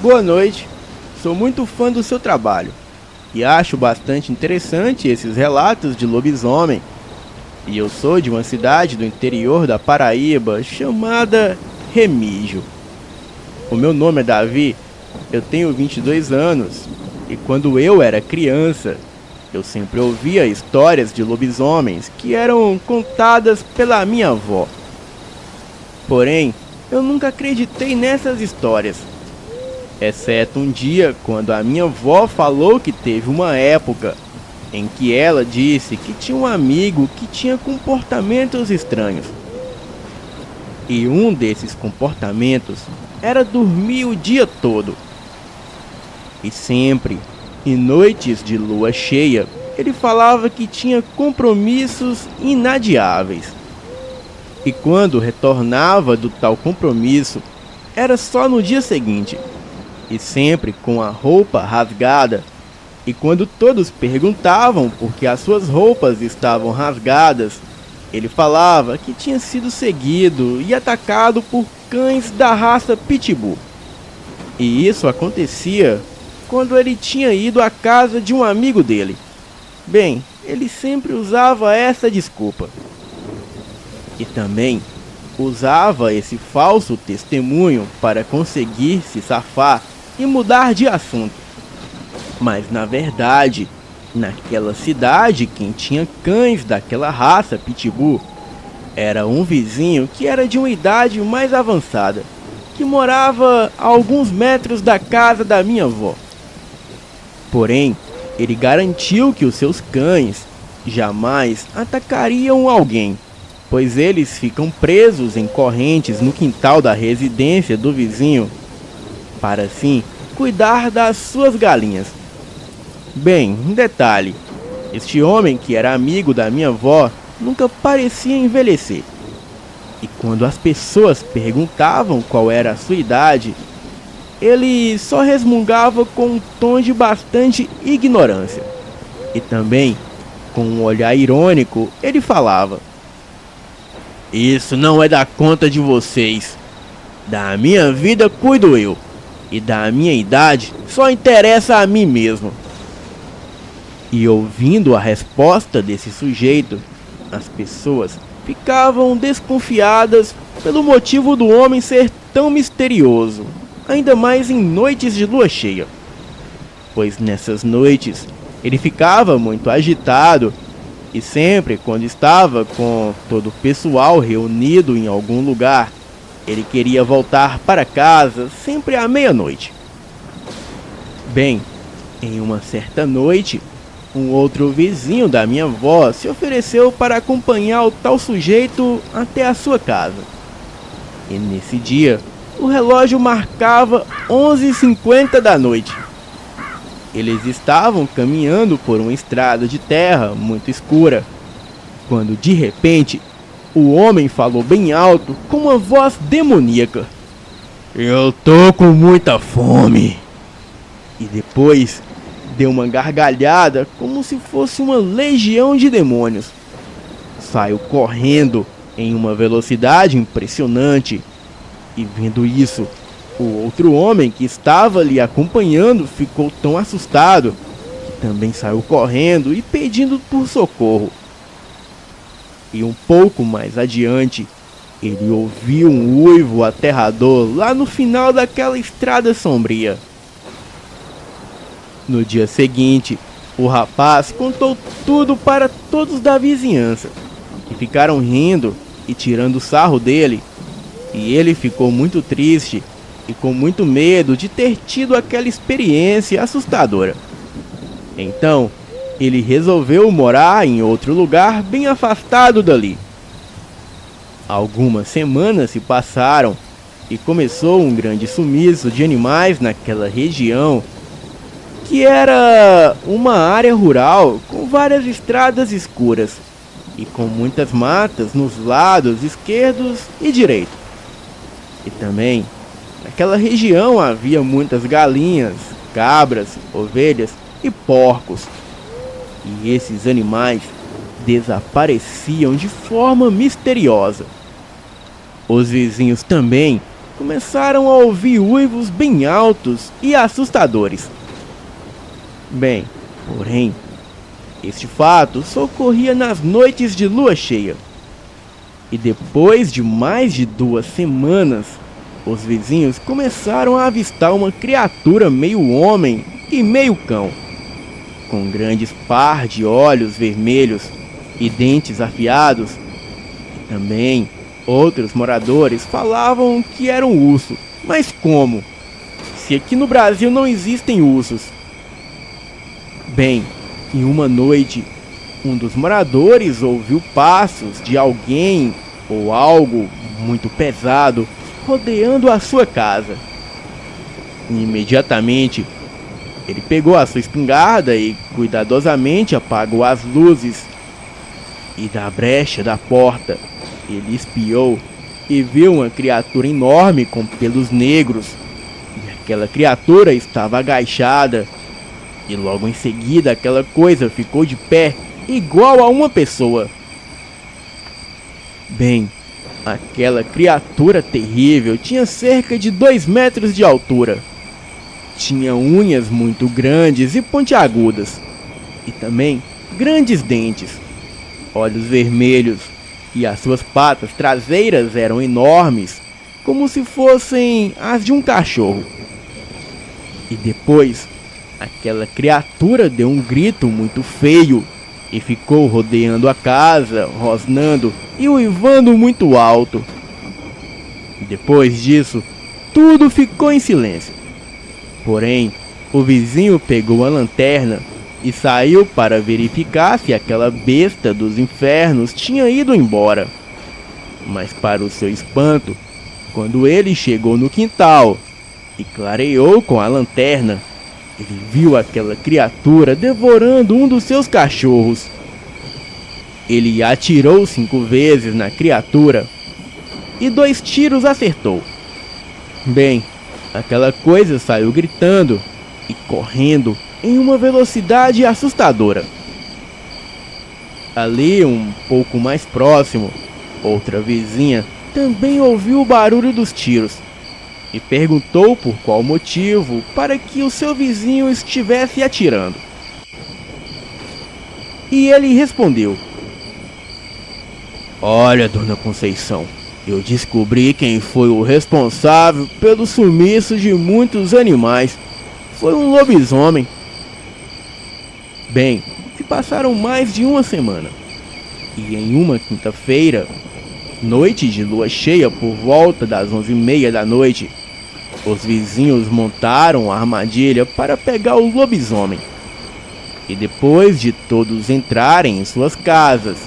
Boa noite, sou muito fã do seu trabalho e acho bastante interessante esses relatos de lobisomem. E eu sou de uma cidade do interior da Paraíba chamada Remígio. O meu nome é Davi, eu tenho 22 anos e quando eu era criança, eu sempre ouvia histórias de lobisomens que eram contadas pela minha avó. Porém, eu nunca acreditei nessas histórias, exceto um dia quando a minha avó falou que teve uma época em que ela disse que tinha um amigo que tinha comportamentos estranhos. E um desses comportamentos era dormir o dia todo. E sempre, em noites de lua cheia, ele falava que tinha compromissos inadiáveis. E quando retornava do tal compromisso, era só no dia seguinte, e sempre com a roupa rasgada. E quando todos perguntavam por que as suas roupas estavam rasgadas, ele falava que tinha sido seguido e atacado por cães da raça Pitbull. E isso acontecia quando ele tinha ido à casa de um amigo dele. Bem, ele sempre usava essa desculpa. E também usava esse falso testemunho para conseguir se safar e mudar de assunto. Mas na verdade, naquela cidade quem tinha cães daquela raça Pitbull era um vizinho que era de uma idade mais avançada, que morava a alguns metros da casa da minha avó. Porém, ele garantiu que os seus cães jamais atacariam alguém, pois eles ficam presos em correntes no quintal da residência do vizinho, para assim cuidar das suas galinhas. Bem, um detalhe, este homem que era amigo da minha avó nunca parecia envelhecer. E quando as pessoas perguntavam qual era a sua idade, ele só resmungava com um tom de bastante ignorância. E também, com um olhar irônico, ele falava: "Isso não é da conta de vocês. Da minha vida cuido eu. E da minha idade só interessa a mim mesmo." E ouvindo a resposta desse sujeito, as pessoas ficavam desconfiadas pelo motivo do homem ser tão misterioso, ainda mais em noites de lua cheia. Pois nessas noites ele ficava muito agitado e sempre quando estava com todo o pessoal reunido em algum lugar, ele queria voltar para casa sempre à meia-noite. Bem, em uma certa noite, um outro vizinho da minha avó se ofereceu para acompanhar o tal sujeito até a sua casa. E nesse dia, o relógio marcava 11h50 da noite. Eles estavam caminhando por uma estrada de terra muito escura, quando de repente, o homem falou bem alto com uma voz demoníaca: "Eu tô com muita fome." E depois deu uma gargalhada como se fosse uma legião de demônios. Saiu correndo em uma velocidade impressionante. E vendo isso, o outro homem que estava lhe acompanhando ficou tão assustado que também saiu correndo e pedindo por socorro. E um pouco mais adiante, ele ouviu um uivo aterrador lá no final daquela estrada sombria. No dia seguinte, o rapaz contou tudo para todos da vizinhança, que ficaram rindo e tirando sarro dele, e ele ficou muito triste e com muito medo de ter tido aquela experiência assustadora. Então, ele resolveu morar em outro lugar bem afastado dali. Algumas semanas se passaram e começou um grande sumiço de animais naquela região, que era uma área rural com várias estradas escuras e com muitas matas nos lados esquerdos e direitos. E também, naquela região havia muitas galinhas, cabras, ovelhas e porcos. E esses animais desapareciam de forma misteriosa. Os vizinhos também começaram a ouvir uivos bem altos e assustadores. Bem, porém, este fato só ocorria nas noites de lua cheia. E depois de mais de 2 semanas, os vizinhos começaram a avistar uma criatura meio homem e meio cão, com grandes par de olhos vermelhos e dentes afiados. E também outros moradores falavam que era um urso. Mas como? Se aqui no Brasil não existem ursos. Bem, em uma noite, um dos moradores ouviu passos de alguém ou algo muito pesado rodeando a sua casa. E imediatamente, ele pegou a sua espingarda e cuidadosamente apagou as luzes. E da brecha da porta, ele espiou e viu uma criatura enorme com pelos negros. E aquela criatura estava agachada. E logo em seguida aquela coisa ficou de pé, igual a uma pessoa. Bem, aquela criatura terrível tinha cerca de 2 metros de altura. Tinha unhas muito grandes e pontiagudas. E também grandes dentes, olhos vermelhos, e as suas patas traseiras eram enormes, como se fossem as de um cachorro. E depois, aquela criatura deu um grito muito feio e ficou rodeando a casa, rosnando e uivando muito alto. Depois disso, tudo ficou em silêncio. Porém, o vizinho pegou a lanterna e saiu para verificar se aquela besta dos infernos tinha ido embora. Mas para o seu espanto, quando ele chegou no quintal e clareou com a lanterna, ele viu aquela criatura devorando um dos seus cachorros. Ele atirou 5 vezes na criatura e 2 tiros acertou. Bem, aquela coisa saiu gritando e correndo em uma velocidade assustadora. Ali, um pouco mais próximo, outra vizinha também ouviu o barulho dos tiros e perguntou por qual motivo para que o seu vizinho estivesse atirando. E ele respondeu: "Olha, dona Conceição, eu descobri quem foi o responsável pelo sumiço de muitos animais. Foi um lobisomem." Bem, se passaram mais de 1 semana. E em uma quinta-feira, noite de lua cheia por volta das 11h30 da noite, os vizinhos montaram a armadilha para pegar o lobisomem. E depois de todos entrarem em suas casas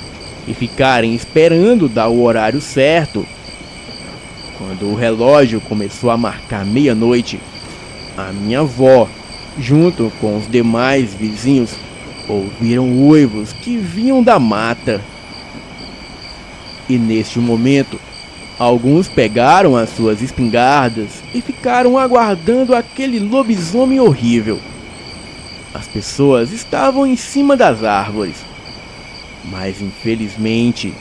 e ficarem esperando dar o horário certo, quando o relógio começou a marcar meia-noite, a minha avó, junto com os demais vizinhos, ouviram uivos que vinham da mata. E neste momento, alguns pegaram as suas espingardas e ficaram aguardando aquele lobisomem horrível. As pessoas estavam em cima das árvores, mas infelizmente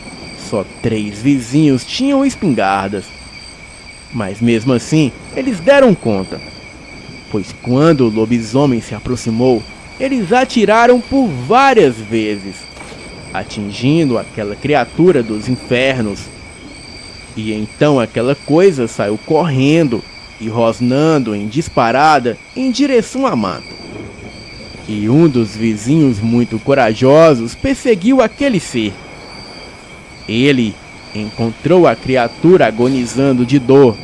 só 3 vizinhos tinham espingardas. Mas mesmo assim, eles deram conta, pois quando o lobisomem se aproximou, eles atiraram por várias vezes, atingindo aquela criatura dos infernos. E então aquela coisa saiu correndo e rosnando em disparada em direção à mata. E um dos vizinhos muito corajosos perseguiu aquele ser. Ele encontrou a criatura agonizando de dor.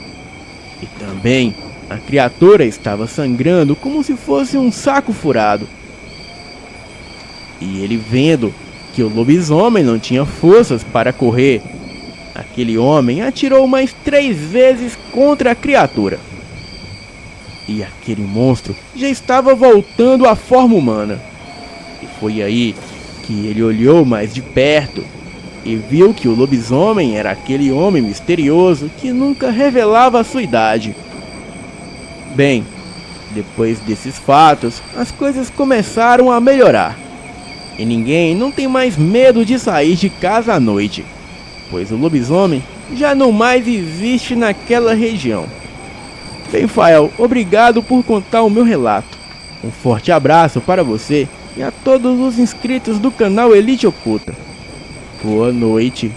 E também a criatura estava sangrando como se fosse um saco furado. E ele, vendo que o lobisomem não tinha forças para correr, aquele homem atirou mais 3 vezes contra a criatura. E aquele monstro já estava voltando à forma humana. E foi aí que ele olhou mais de perto e viu que o lobisomem era aquele homem misterioso que nunca revelava a sua idade. Bem, depois desses fatos, as coisas começaram a melhorar. E ninguém não tem mais medo de sair de casa à noite, pois o lobisomem já não mais existe naquela região. Bem, Fael, obrigado por contar o meu relato. Um forte abraço para você e a todos os inscritos do canal Elite Oculta. Boa noite.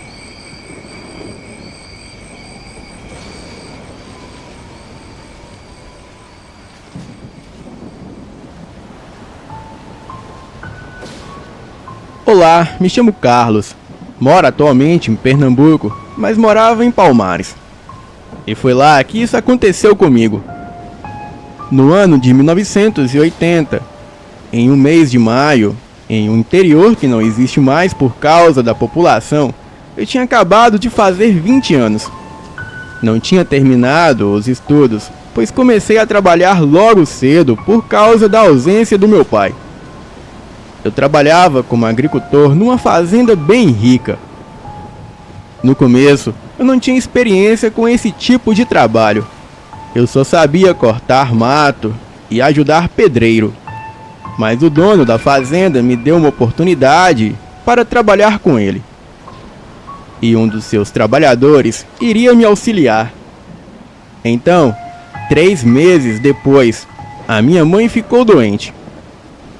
Olá, me chamo Carlos. Moro atualmente em Pernambuco, mas morava em Palmares. E foi lá que isso aconteceu comigo. No ano de 1980, em um mês de maio, em um interior que não existe mais por causa da população, eu tinha acabado de fazer 20 anos. Não tinha terminado os estudos, pois comecei a trabalhar logo cedo por causa da ausência do meu pai. Eu trabalhava como agricultor numa fazenda bem rica. No começo, eu não tinha experiência com esse tipo de trabalho. Eu só sabia cortar mato e ajudar pedreiro. Mas o dono da fazenda me deu uma oportunidade para trabalhar com ele. E um dos seus trabalhadores iria me auxiliar. Então, 3 meses depois, a minha mãe ficou doente.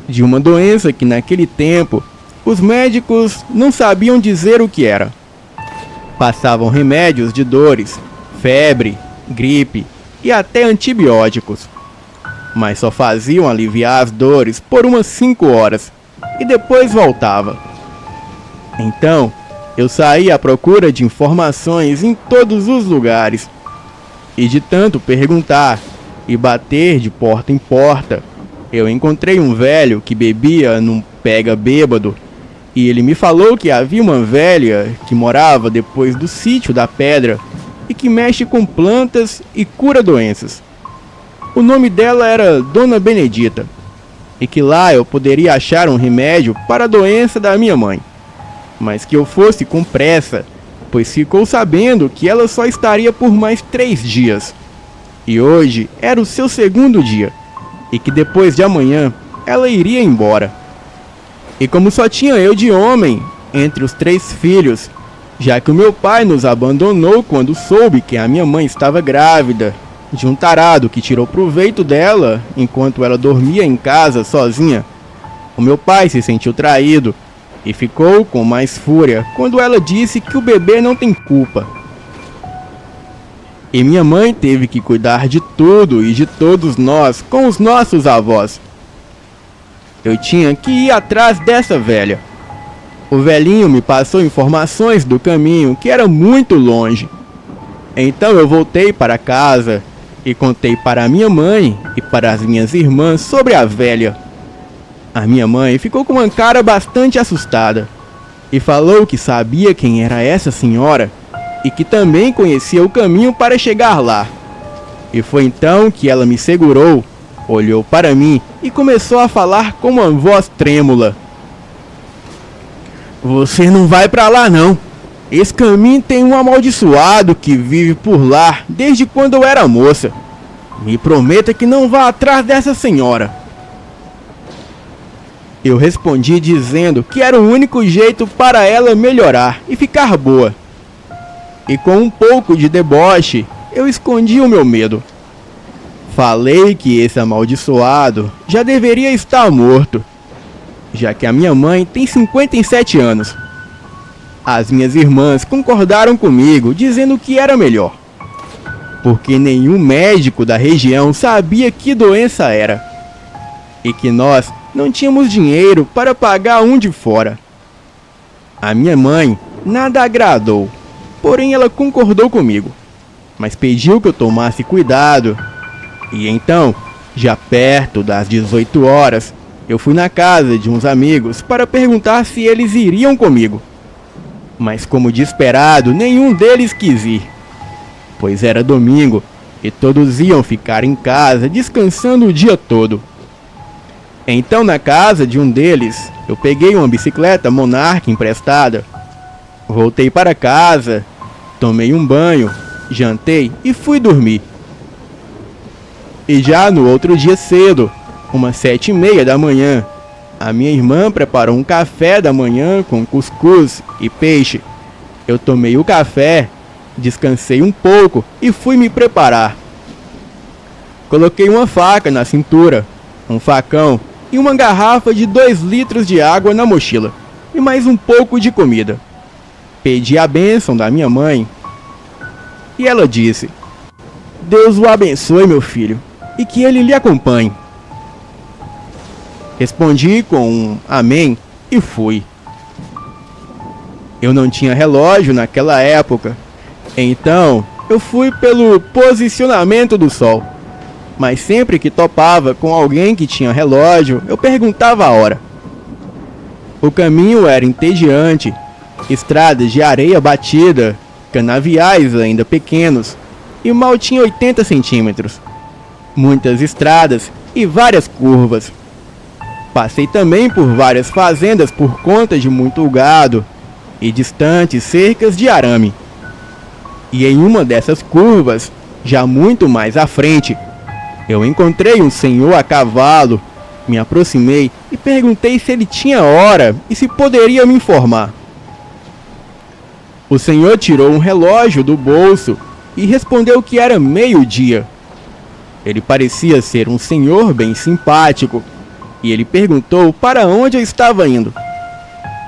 De uma doença que naquele tempo os médicos não sabiam dizer o que era. Passavam remédios de dores, febre, gripe e até antibióticos, mas só faziam aliviar as dores por umas 5 horas e depois voltava. Então, eu saí à procura de informações em todos os lugares, e de tanto perguntar e bater de porta em porta, eu encontrei um velho que bebia num pega bêbado, e ele me falou que havia uma velha que morava depois do sítio da pedra e que mexe com plantas e cura doenças. O nome dela era Dona Benedita, e que lá eu poderia achar um remédio para a doença da minha mãe, mas que eu fosse com pressa, pois ficou sabendo que ela só estaria por mais 3 dias, e hoje era o seu 2º dia, e que depois de amanhã ela iria embora. E como só tinha eu de homem entre os 3 filhos, já que o meu pai nos abandonou quando soube que a minha mãe estava grávida de um tarado que tirou proveito dela enquanto ela dormia em casa sozinha, o meu pai se sentiu traído e ficou com mais fúria quando ela disse que o bebê não tem culpa. E minha mãe teve que cuidar de tudo e de todos nós com os nossos avós. Eu tinha que ir atrás dessa velha. O velhinho me passou informações do caminho que era muito longe. Então eu voltei para casa e contei para a minha mãe e para as minhas irmãs sobre a velha. A minha mãe ficou com uma cara bastante assustada e falou que sabia quem era essa senhora e que também conhecia o caminho para chegar lá. E foi então que ela me segurou, olhou para mim e começou a falar com uma voz trêmula. Você não vai para lá não. Esse caminho tem um amaldiçoado que vive por lá desde quando eu era moça. Me prometa que não vá atrás dessa senhora. Eu respondi dizendo que era o único jeito para ela melhorar e ficar boa. E com um pouco de deboche, eu escondi o meu medo. Falei que esse amaldiçoado já deveria estar morto, já que a minha mãe tem 57 anos. As minhas irmãs concordaram comigo, dizendo que era melhor, porque nenhum médico da região sabia que doença era, e que nós não tínhamos dinheiro para pagar um de fora. A minha mãe nada agradou, porém ela concordou comigo, mas pediu que eu tomasse cuidado. E então, já perto das 18 horas, eu fui na casa de uns amigos para perguntar se eles iriam comigo. Mas como de esperado, nenhum deles quis ir, pois era domingo e todos iam ficar em casa descansando o dia todo. Então, na casa de um deles, eu peguei uma bicicleta Monarch emprestada, voltei para casa, tomei um banho, jantei e fui dormir. E já no outro dia cedo, umas 7h30 da manhã, a minha irmã preparou um café da manhã com cuscuz e peixe. Eu tomei o café Descansei um pouco e fui me preparar. Coloquei uma faca na cintura, um facão e uma garrafa de 2 litros de água na mochila e mais um pouco de comida. Pedi a bênção da minha mãe e ela disse: Deus o abençoe, meu filho, e que ele lhe acompanhe. Respondi com um amém e fui. Eu não tinha relógio naquela época, então eu fui pelo posicionamento do sol. Mas sempre que topava com alguém que tinha relógio, eu perguntava a hora. O caminho era entediante, estradas de areia batida, canaviais ainda pequenos, e mal tinha 80 centímetros. Muitas estradas e várias curvas. Passei também por várias fazendas por conta de muito gado e distantes cercas de arame. E em uma dessas curvas, já muito mais à frente, eu encontrei um senhor a cavalo, me aproximei e perguntei se ele tinha hora e se poderia me informar. O senhor tirou um relógio do bolso e respondeu que era 12:00. Ele parecia ser um senhor bem simpático e ele perguntou para onde eu estava indo.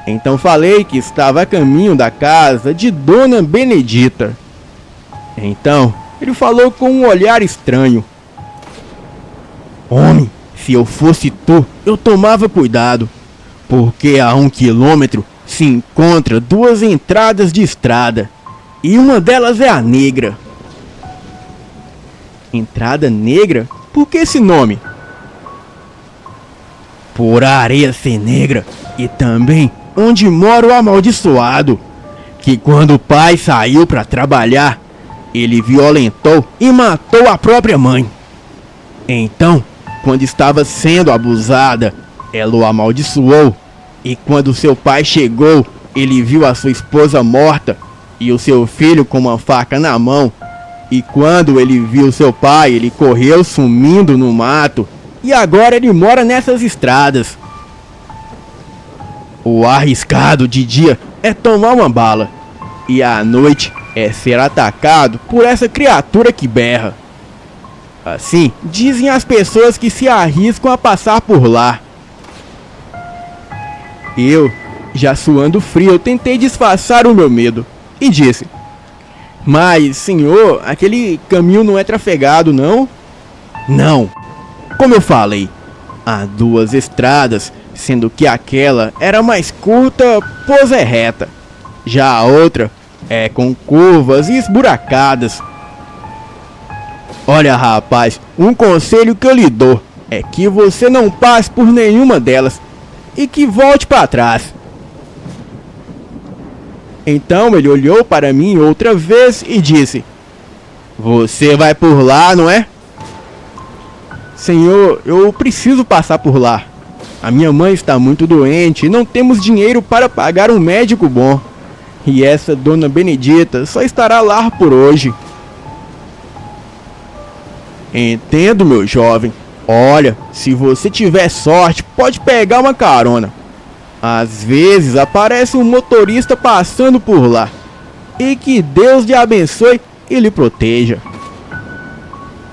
Então falei que estava a caminho da casa de Dona Benedita. Então ele falou com um olhar estranho: Homem, se eu fosse tu, eu tomava cuidado, porque a 1 quilômetro se encontra 2 entradas de estrada, e uma delas é a Negra. Entrada Negra? Por que esse nome? Por a areia ser negra, e também onde mora o amaldiçoado, que quando o pai saiu para trabalhar, ele violentou e matou a própria mãe. Então, quando estava sendo abusada, ela o amaldiçoou, e quando seu pai chegou, ele viu a sua esposa morta e o seu filho com uma faca na mão. E quando ele viu seu pai, ele correu sumindo no mato, e agora ele mora nessas estradas. O arriscado de dia é tomar uma bala, e à noite é ser atacado por essa criatura que berra. Assim dizem as pessoas que se arriscam a passar por lá. Eu, já suando frio, tentei disfarçar o meu medo e disse: Mas, senhor, aquele caminho não é trafegado, não? Não. Como eu falei, há 2 estradas, sendo que aquela era mais curta, pois é reta. Já a outra é com curvas e esburacadas. Olha, rapaz, um conselho que eu lhe dou é que você não passe por nenhuma delas e que volte para trás. Então ele olhou para mim outra vez e disse: Você vai por lá, não é? Senhor, eu preciso passar por lá. A minha mãe está muito doente e não temos dinheiro para pagar um médico bom. E essa Dona Benedita só estará lá por hoje. Entendo, meu jovem. Olha, se você tiver sorte, pode pegar uma carona. Às vezes aparece um motorista passando por lá. E que Deus lhe abençoe e lhe proteja.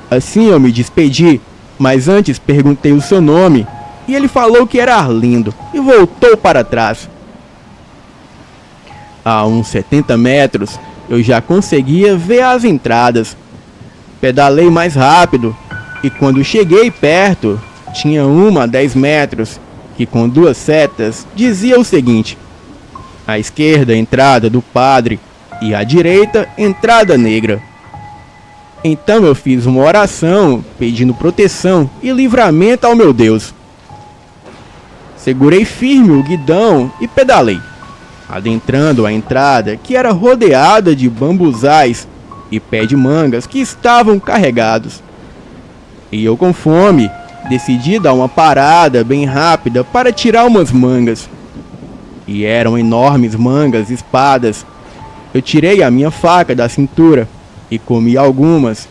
Assim eu me despedi, mas antes perguntei o seu nome, e ele falou que era Arlindo, e voltou para trás. A uns 70 metros, eu já conseguia ver as entradas. Pedalei mais rápido, e quando cheguei perto, tinha uma a 10 metros, que com 2 setas dizia o seguinte: à esquerda, entrada do padre, e à direita, entrada negra. Então eu fiz uma oração, pedindo proteção e livramento ao meu Deus. Segurei firme o guidão e pedalei, adentrando a entrada, que era rodeada de bambuzais e pé de mangas que estavam carregados. E eu, com fome, decidi dar uma parada bem rápida para tirar umas mangas. E eram enormes mangas, espadas. Eu tirei a minha faca da cintura e comi algumas.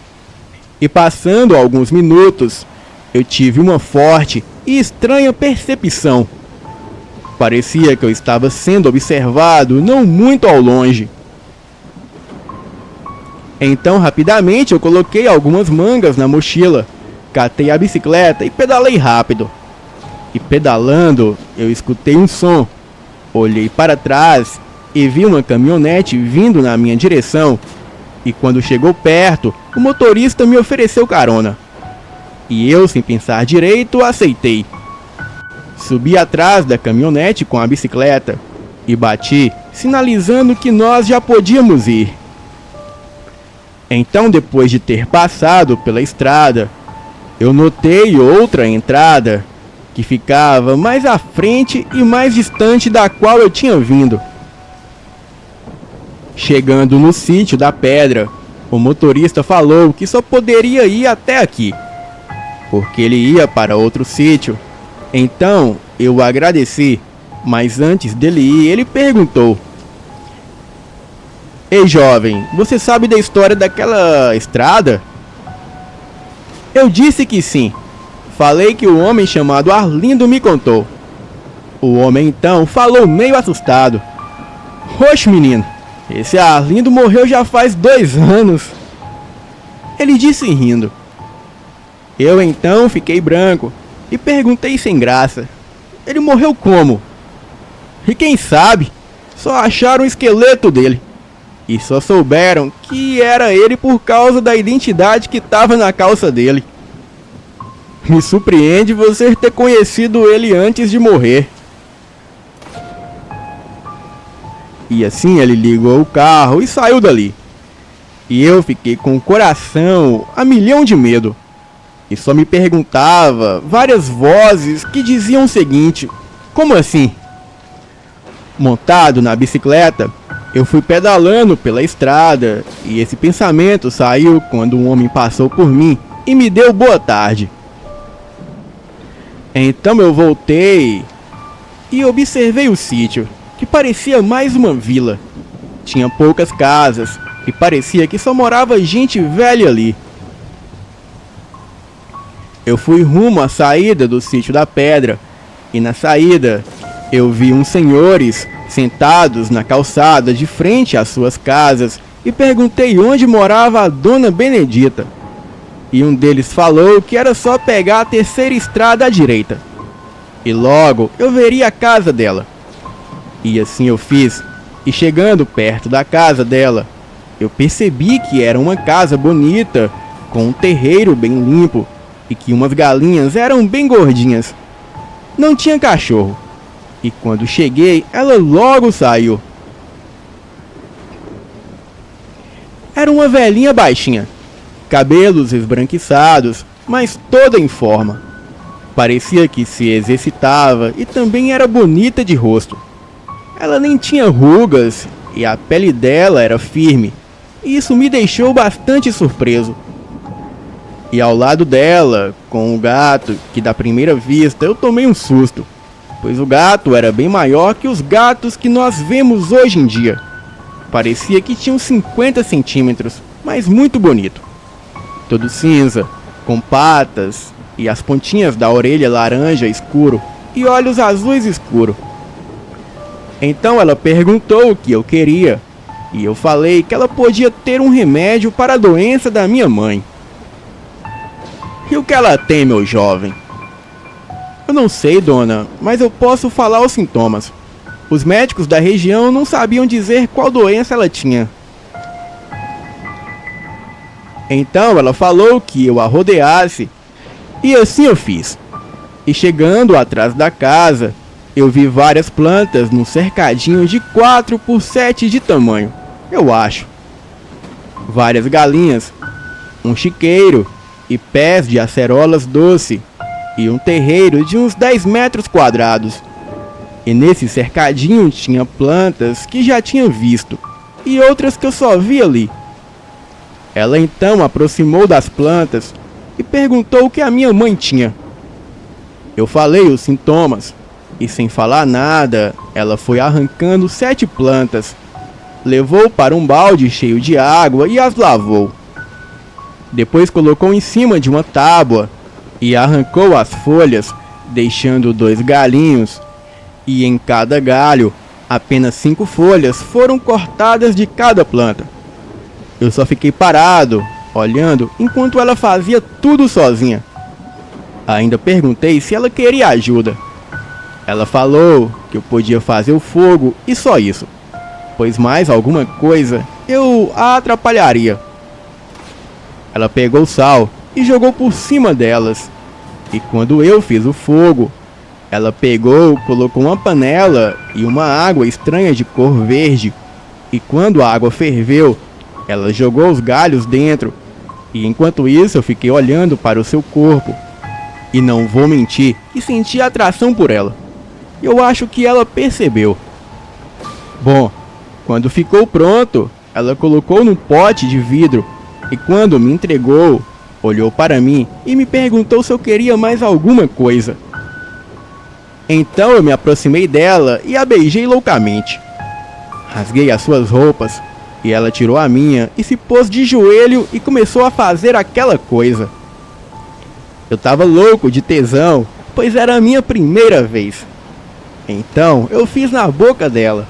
E passando alguns minutos, eu tive uma forte e estranha percepção. Parecia que eu estava sendo observado não muito ao longe. Então, rapidamente, eu coloquei algumas mangas na mochila, catei a bicicleta e pedalei rápido. E pedalando, eu escutei um som. Olhei para trás e vi uma caminhonete vindo na minha direção. E quando chegou perto, o motorista me ofereceu carona. E eu, sem pensar direito, aceitei. Subi atrás da caminhonete com a bicicleta e bati, sinalizando que nós já podíamos ir. Então, depois de ter passado pela estrada, eu notei outra entrada que ficava mais à frente e mais distante da qual eu tinha vindo. Chegando no sítio da pedra, o motorista falou que só poderia ir até aqui, porque ele ia para outro sítio. Então eu agradeci, mas antes dele ir, ele perguntou: "Ei jovem, você sabe da história daquela estrada?" Eu disse que sim. Falei que o homem chamado Arlindo me contou. O homem então falou meio assustado: "Oxe menino, esse Arlindo morreu já faz 2 anos. Ele disse rindo. Eu então fiquei branco e perguntei sem graça: "Ele morreu como?" E quem sabe, só acharam o esqueleto dele. E só souberam que era ele por causa da identidade que estava na calça dele. Me surpreende você ter conhecido ele antes de morrer. E assim ele ligou o carro e saiu dali. E eu fiquei com o coração a milhão de medo. E só me perguntava várias vozes que diziam o seguinte: como assim? Montado na bicicleta, eu fui pedalando pela estrada e esse pensamento saiu quando um homem passou por mim e me deu boa tarde. Então eu voltei e observei o sítio, que parecia mais uma vila. Tinha poucas casas e parecia que só morava gente velha ali. Eu fui rumo à saída do sítio da pedra e na saída eu vi uns senhores sentados na calçada de frente às suas casas e perguntei onde morava a dona Benedita. E um deles falou que era só pegar a terceira estrada à direita. E logo eu veria a casa dela. E assim eu fiz, e chegando perto da casa dela, eu percebi que era uma casa bonita, com um terreiro bem limpo, e que umas galinhas eram bem gordinhas. Não tinha cachorro. E quando cheguei, ela logo saiu. Era uma velhinha baixinha, cabelos esbranquiçados, mas toda em forma. Parecia que se exercitava e também era bonita de rosto. Ela nem tinha rugas e a pele dela era firme, e isso me deixou bastante surpreso. E ao lado dela, com o gato, que da primeira vista eu tomei um susto, pois o gato era bem maior que os gatos que nós vemos hoje em dia. Parecia que tinha uns 50 centímetros, mas muito bonito. Todo cinza, com patas e as pontinhas da orelha laranja escuro e olhos azuis escuro. Então ela perguntou o que eu queria, e eu falei que ela podia ter um remédio para a doença da minha mãe. E o que ela tem, meu jovem? Eu não sei, dona, mas eu posso falar os sintomas. Os médicos da região não sabiam dizer qual doença ela tinha. Então ela falou que eu a rodeasse, e assim eu fiz. E chegando atrás da casa, eu vi várias plantas num cercadinho de 4 por 7 de tamanho, eu acho. Várias galinhas, um chiqueiro e pés de acerolas doce, e um terreiro de uns 10 metros quadrados. E nesse cercadinho tinha plantas que já tinha visto, e outras que eu só vi ali. Ela então aproximou das plantas e perguntou o que a minha mãe tinha. Eu falei os sintomas, e sem falar nada, ela foi arrancando 7 plantas, levou para um balde cheio de água e as lavou. Depois colocou em cima de uma tábua e arrancou as folhas, deixando 2 galhinhos, e em cada galho, apenas 5 folhas foram cortadas de cada planta. Eu só fiquei parado, olhando, enquanto ela fazia tudo sozinha. Ainda perguntei se ela queria ajuda. Ela falou que eu podia fazer o fogo e só isso, pois mais alguma coisa eu a atrapalharia. Ela pegou sal e jogou por cima delas. E quando eu fiz o fogo, ela pegou, colocou uma panela e uma água estranha de cor verde. E quando a água ferveu, ela jogou os galhos dentro. E enquanto isso eu fiquei olhando para o seu corpo. E não vou mentir, que senti atração por ela. Eu acho que ela percebeu. Bom, quando ficou pronto, ela colocou num pote de vidro. E quando me entregou, olhou para mim e me perguntou se eu queria mais alguma coisa. Então eu me aproximei dela e a beijei loucamente. Rasguei as suas roupas e ela tirou a minha e se pôs de joelho e começou a fazer aquela coisa. Eu tava louco de tesão, pois era a minha primeira vez. Então eu fiz na boca dela.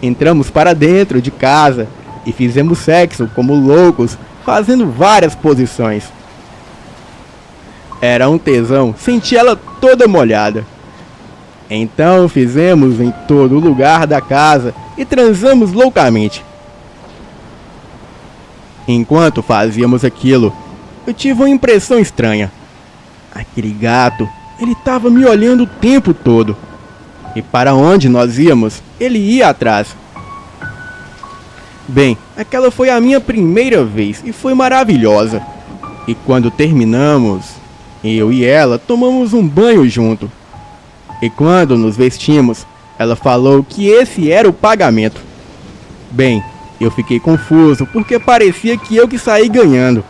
Entramos para dentro de casa e fizemos sexo como loucos, fazendo várias posições. Era um tesão, senti ela toda molhada. Então fizemos em todo lugar da casa e transamos loucamente. Enquanto fazíamos aquilo, eu tive uma impressão estranha. Aquele gato, ele estava me olhando o tempo todo. E para onde nós íamos, ele ia atrás. Bem, aquela foi a minha primeira vez e foi maravilhosa. E quando terminamos, eu e ela tomamos um banho junto. E quando nos vestimos, ela falou que esse era o pagamento. Bem, eu fiquei confuso porque parecia que eu que saí ganhando.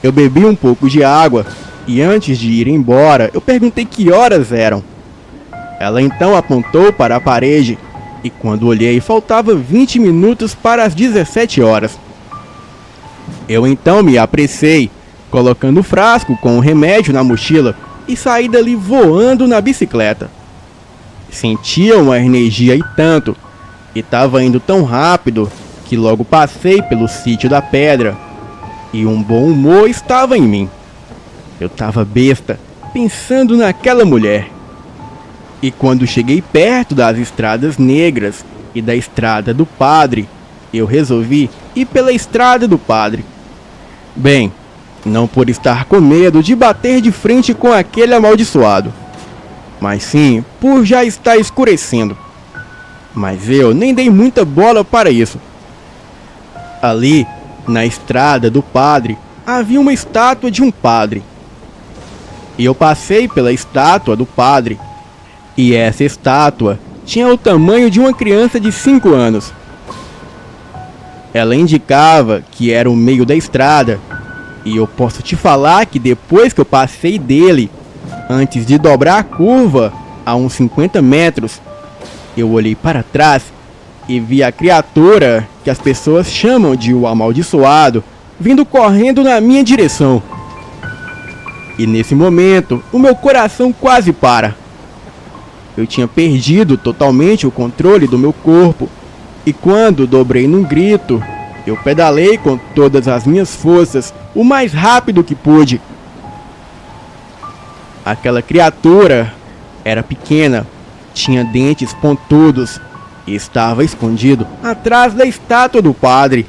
Eu bebi um pouco de água e antes de ir embora, eu perguntei que horas eram. Ela então apontou para a parede e quando olhei, faltava 20 minutos para as 17 horas. Eu então me apressei, colocando o frasco com o remédio na mochila e saí dali voando na bicicleta. Sentia uma energia e tanto, e estava indo tão rápido que logo passei pelo sítio da pedra e um bom humor estava em mim. Eu estava besta, pensando naquela mulher. E quando cheguei perto das estradas negras e da estrada do padre, eu resolvi ir pela estrada do padre. Bem, não por estar com medo de bater de frente com aquele amaldiçoado, mas sim por já estar escurecendo. Mas eu nem dei muita bola para isso. Ali, na estrada do padre, havia uma estátua de um padre. E eu passei pela estátua do padre. E essa estátua tinha o tamanho de uma criança de 5 anos. Ela indicava que era o meio da estrada. E eu posso te falar que depois que eu passei dele, antes de dobrar a curva a uns 50 metros, eu olhei para trás e vi a criatura que as pessoas chamam de o amaldiçoado vindo correndo na minha direção. E nesse momento, o meu coração quase para. Eu tinha perdido totalmente o controle do meu corpo. E quando dobrei num grito, eu pedalei com todas as minhas forças, o mais rápido que pude. Aquela criatura era pequena, tinha dentes pontudos e estava escondido atrás da estátua do padre.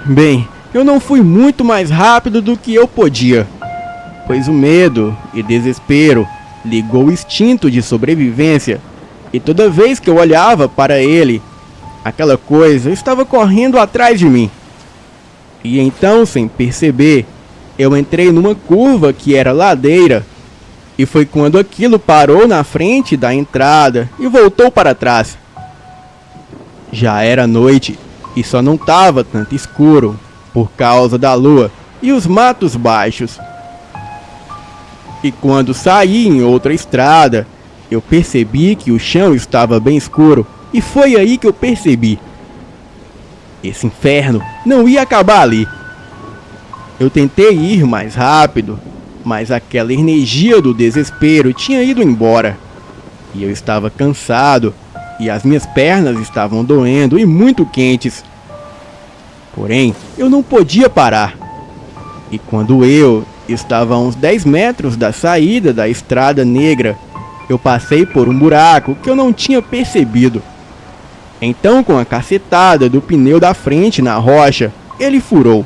Bem, eu não fui muito mais rápido do que eu podia, pois o medo e desespero ligou o instinto de sobrevivência, e toda vez que eu olhava para ele, aquela coisa estava correndo atrás de mim. E então, sem perceber, eu entrei numa curva que era ladeira, e foi quando aquilo parou na frente da entrada e voltou para trás. Já era noite e só não estava tanto escuro por causa da lua e os matos baixos. E quando saí em outra estrada, eu percebi que o chão estava bem escuro, e foi aí que eu percebi: esse inferno não ia acabar ali. Eu tentei ir mais rápido, mas aquela energia do desespero tinha ido embora. E eu estava cansado e as minhas pernas estavam doendo e muito quentes. Porém, eu não podia parar. E quando eu estava a uns 10 metros da saída da estrada negra, eu passei por um buraco que eu não tinha percebido. Então, com a cacetada do pneu da frente na rocha, ele furou.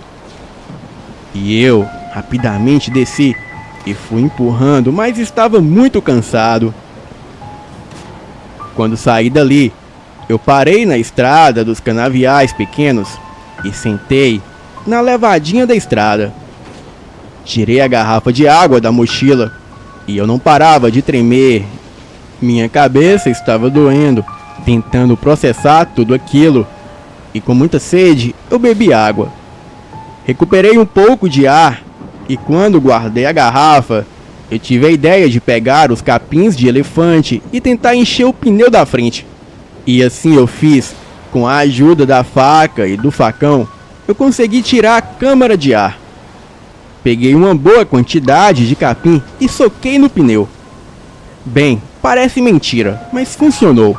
E eu rapidamente desci e fui empurrando, mas estava muito cansado. Quando saí dali, eu parei na estrada dos canaviais pequenos e sentei na levadinha da estrada. Tirei a garrafa de água da mochila e eu não parava de tremer. Minha cabeça estava doendo, tentando processar tudo aquilo. E com muita sede, eu bebi água. Recuperei um pouco de ar e quando guardei a garrafa, eu tive a ideia de pegar os capins de elefante e tentar encher o pneu da frente. E assim eu fiz. Com a ajuda da faca e do facão, eu consegui tirar a câmara de ar. Peguei uma boa quantidade de capim e soquei no pneu. Bem, parece mentira, mas funcionou.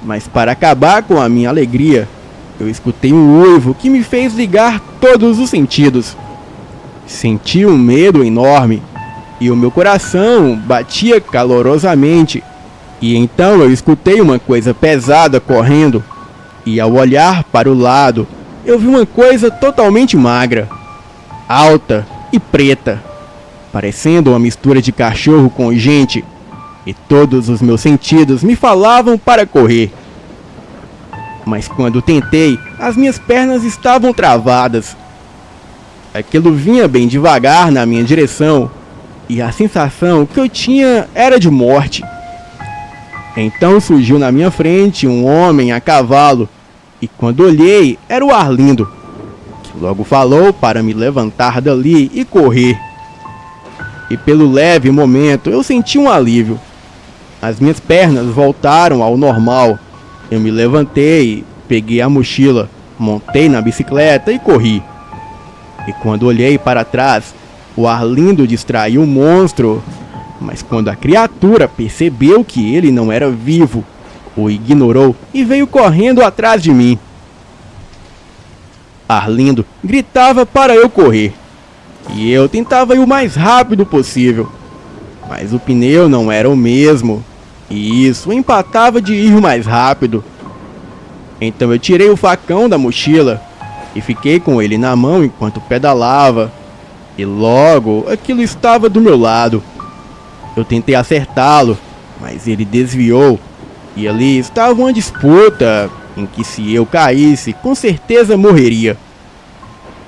Mas para acabar com a minha alegria, eu escutei um uivo que me fez ligar todos os sentidos. Senti um medo enorme e o meu coração batia calorosamente. E então eu escutei uma coisa pesada correndo. E ao olhar para o lado, eu vi uma coisa totalmente magra, alta e preta, parecendo uma mistura de cachorro com gente, e todos os meus sentidos me falavam para correr. Mas quando tentei, as minhas pernas estavam travadas. Aquilo vinha bem devagar na minha direção, e a sensação que eu tinha era de morte. Então surgiu na minha frente um homem a cavalo, e quando olhei, era o Arlindo, que logo falou para me levantar dali e correr. E pelo leve momento eu senti um alívio. As minhas pernas voltaram ao normal. Eu me levantei, peguei a mochila, montei na bicicleta e corri. E quando olhei para trás, o Arlindo distraiu o monstro. Mas quando a criatura percebeu que ele não era vivo, o ignorou e veio correndo atrás de mim. Arlindo gritava para eu correr, e eu tentava ir o mais rápido possível. Mas o pneu não era o mesmo, e isso empatava de ir mais rápido. Então eu tirei o facão da mochila e fiquei com ele na mão enquanto pedalava. E logo aquilo estava do meu lado. Eu tentei acertá-lo, mas ele desviou. E ali estava uma disputa em que se eu caísse, com certeza morreria.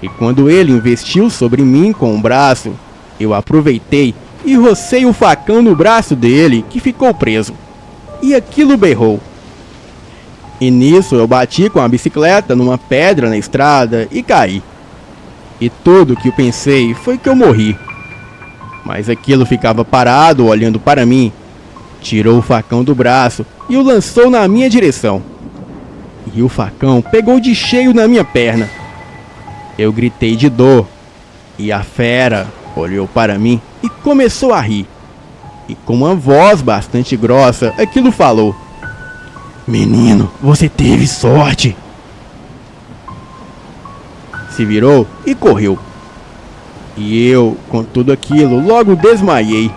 E quando ele investiu sobre mim com o braço, eu aproveitei e rocei o facão no braço dele, que ficou preso. E aquilo berrou. E nisso eu bati com a bicicleta numa pedra na estrada e caí. E tudo que eu pensei foi que eu morri. Mas aquilo ficava parado olhando para mim. Tirou o facão do braço e o lançou na minha direção. E o facão pegou de cheio na minha perna. Eu gritei de dor. E a fera olhou para mim e começou a rir. E com uma voz bastante grossa, aquilo falou: "Menino, você teve sorte." Se virou e correu. E eu, com tudo aquilo, logo desmaiei.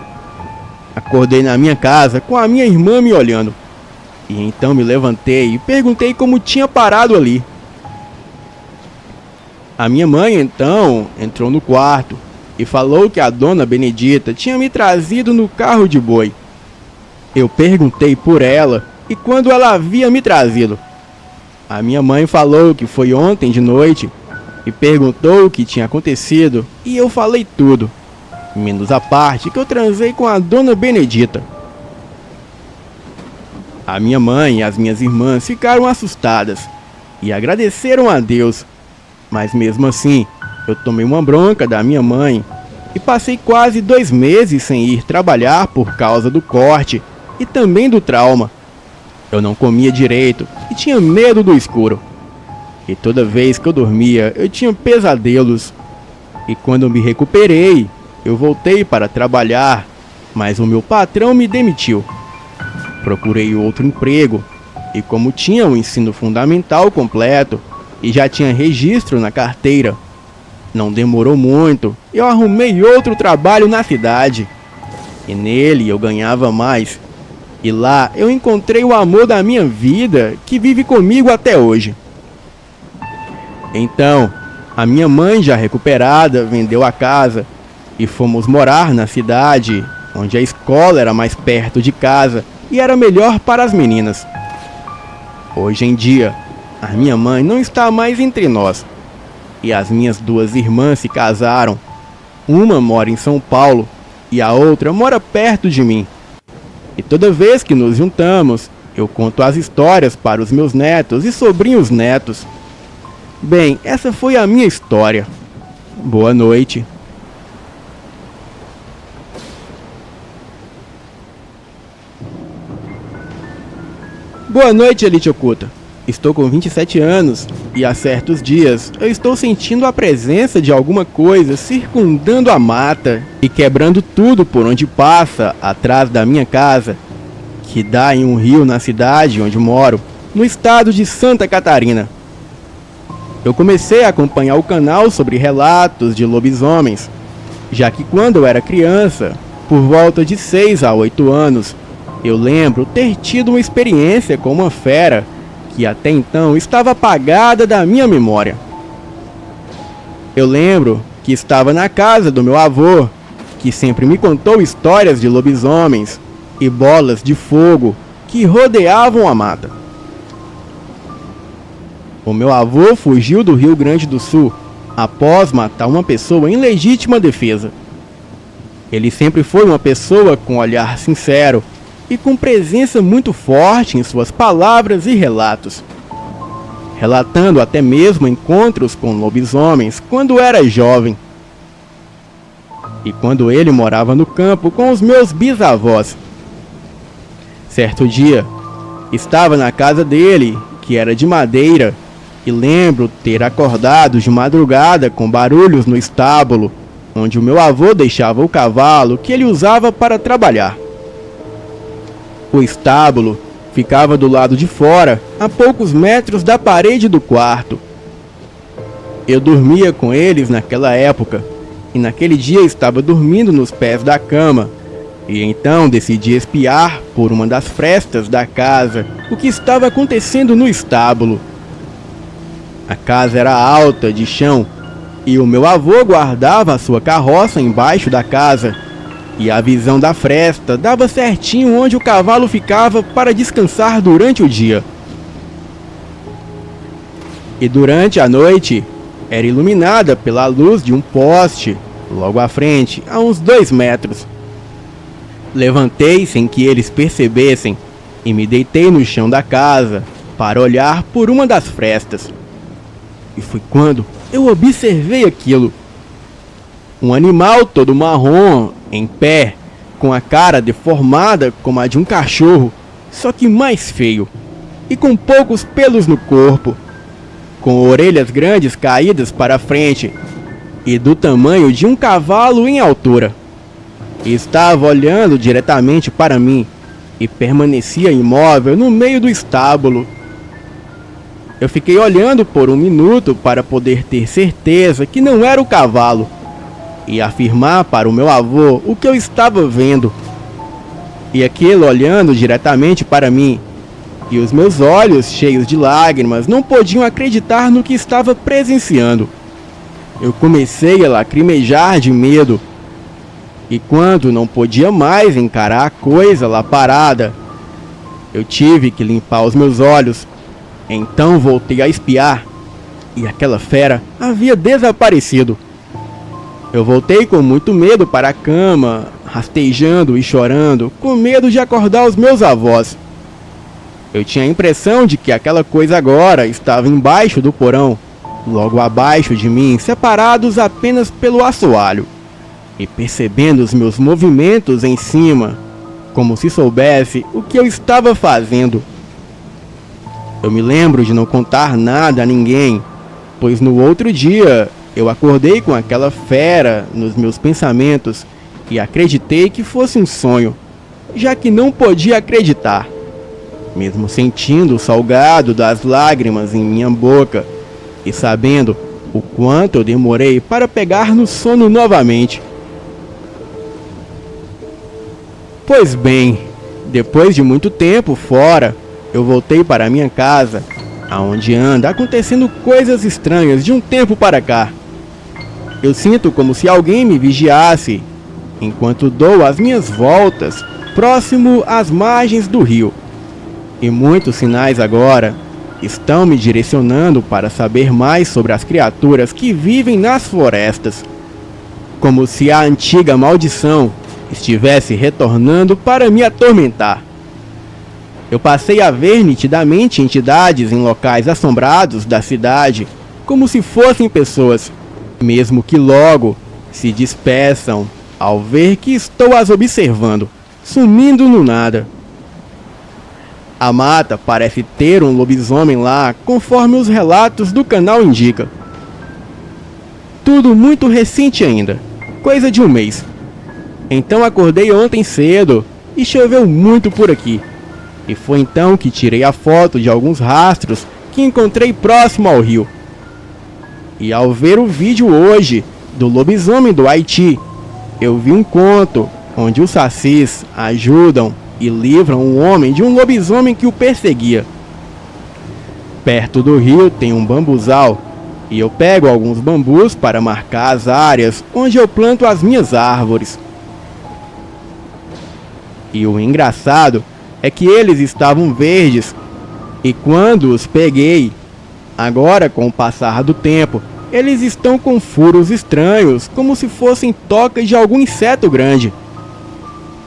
Acordei na minha casa com a minha irmã me olhando. E então me levantei e perguntei como tinha parado ali. A minha mãe então entrou no quarto e falou que a dona Benedita tinha me trazido no carro de boi. Eu perguntei por ela e quando ela havia me trazido. A minha mãe falou que foi ontem de noite e perguntou o que tinha acontecido e eu falei tudo, menos a parte que eu transei com a dona Benedita. A minha mãe e as minhas irmãs ficaram assustadas e agradeceram a Deus, mas mesmo assim eu tomei uma bronca da minha mãe e passei quase 2 meses sem ir trabalhar por causa do corte e também do trauma. Eu não comia direito e tinha medo do escuro. E toda vez que eu dormia, eu tinha pesadelos. E quando eu me recuperei, eu voltei para trabalhar, mas o meu patrão me demitiu. Procurei outro emprego e como tinha o ensino fundamental completo e já tinha registro na carteira, não demorou muito, eu arrumei outro trabalho na cidade. E nele eu ganhava mais. E lá eu encontrei o amor da minha vida, que vive comigo até hoje. Então, a minha mãe, já recuperada, vendeu a casa e fomos morar na cidade, onde a escola era mais perto de casa e era melhor para as meninas. Hoje em dia, a minha mãe não está mais entre nós e as minhas duas irmãs se casaram. Uma mora em São Paulo e a outra mora perto de mim. E toda vez que nos juntamos, eu conto as histórias para os meus netos e sobrinhos netos. Bem, essa foi a minha história. Boa noite. Boa noite, Elite Oculta. Estou com 27 anos e há certos dias eu estou sentindo a presença de alguma coisa circundando a mata e quebrando tudo por onde passa atrás da minha casa, que dá em um rio na cidade onde moro, no estado de Santa Catarina. Eu comecei a acompanhar o canal sobre relatos de lobisomens, já que quando eu era criança, por volta de 6 a 8 anos, eu lembro ter tido uma experiência com uma fera que até então estava apagada da minha memória. Eu lembro que estava na casa do meu avô, que sempre me contou histórias de lobisomens e bolas de fogo que rodeavam a mata. O meu avô fugiu do Rio Grande do Sul após matar uma pessoa em legítima defesa. Ele sempre foi uma pessoa com olhar sincero e com presença muito forte em suas palavras e relatos, relatando até mesmo encontros com lobisomens quando era jovem. E quando ele morava no campo com os meus bisavós. Certo dia, estava na casa dele, que era de madeira, e lembro ter acordado de madrugada com barulhos no estábulo, onde o meu avô deixava o cavalo que ele usava para trabalhar. O estábulo ficava do lado de fora, a poucos metros da parede do quarto. Eu dormia com eles naquela época, e naquele dia estava dormindo nos pés da cama, e então decidi espiar por uma das frestas da casa o que estava acontecendo no estábulo. A casa era alta, de chão, e o meu avô guardava a sua carroça embaixo da casa, e a visão da fresta dava certinho onde o cavalo ficava para descansar durante o dia. E durante a noite, era iluminada pela luz de um poste, logo à frente, a uns 2 metros. Levantei sem que eles percebessem e me deitei no chão da casa para olhar por uma das frestas. E foi quando eu observei aquilo. Um animal todo marrom, em pé, com a cara deformada como a de um cachorro, só que mais feio, e com poucos pelos no corpo, com orelhas grandes caídas para a frente, e do tamanho de um cavalo em altura. E estava olhando diretamente para mim, e permanecia imóvel no meio do estábulo. Eu fiquei olhando por um minuto para poder ter certeza que não era o cavalo, e afirmar para o meu avô o que eu estava vendo. E aquilo olhando diretamente para mim, e os meus olhos cheios de lágrimas não podiam acreditar no que estava presenciando. Eu comecei a lacrimejar de medo, e quando não podia mais encarar a coisa lá parada, eu tive que limpar os meus olhos. Então voltei a espiar, e aquela fera havia desaparecido. Eu voltei com muito medo para a cama, rastejando e chorando, com medo de acordar os meus avós. Eu tinha a impressão de que aquela coisa agora estava embaixo do porão, logo abaixo de mim, separados apenas pelo assoalho, e percebendo os meus movimentos em cima, como se soubesse o que eu estava fazendo. Eu me lembro de não contar nada a ninguém, pois no outro dia eu acordei com aquela fera nos meus pensamentos e acreditei que fosse um sonho, já que não podia acreditar. mesmo sentindo o salgado das lágrimas em minha boca e sabendo o quanto eu demorei para pegar no sono novamente. Pois bem, depois de muito tempo fora, eu voltei para minha casa, aonde anda acontecendo coisas estranhas de um tempo para cá. Eu sinto como se alguém me vigiasse, enquanto dou as minhas voltas próximo às margens do rio. E muitos sinais agora estão me direcionando para saber mais sobre as criaturas que vivem nas florestas, como se a antiga maldição estivesse retornando para me atormentar. Eu passei a ver nitidamente entidades em locais assombrados da cidade, como se fossem pessoas, mesmo que logo se despeçam ao ver que estou as observando, sumindo no nada. A mata parece ter um lobisomem lá, conforme os relatos do canal indicam. Tudo muito recente ainda, coisa de um mês. Então acordei ontem cedo e choveu muito por aqui. E foi então que tirei a foto de alguns rastros que encontrei próximo ao rio. E ao ver o vídeo hoje do lobisomem do Haiti, eu vi um conto onde os sacis ajudam e livram um homem de um lobisomem que o perseguia. Perto do rio tem um bambuzal e eu pego alguns bambus para marcar as áreas onde eu planto as minhas árvores. E o engraçado é que eles estavam verdes, e quando os peguei, agora com o passar do tempo, eles estão com furos estranhos, como se fossem tocas de algum inseto grande.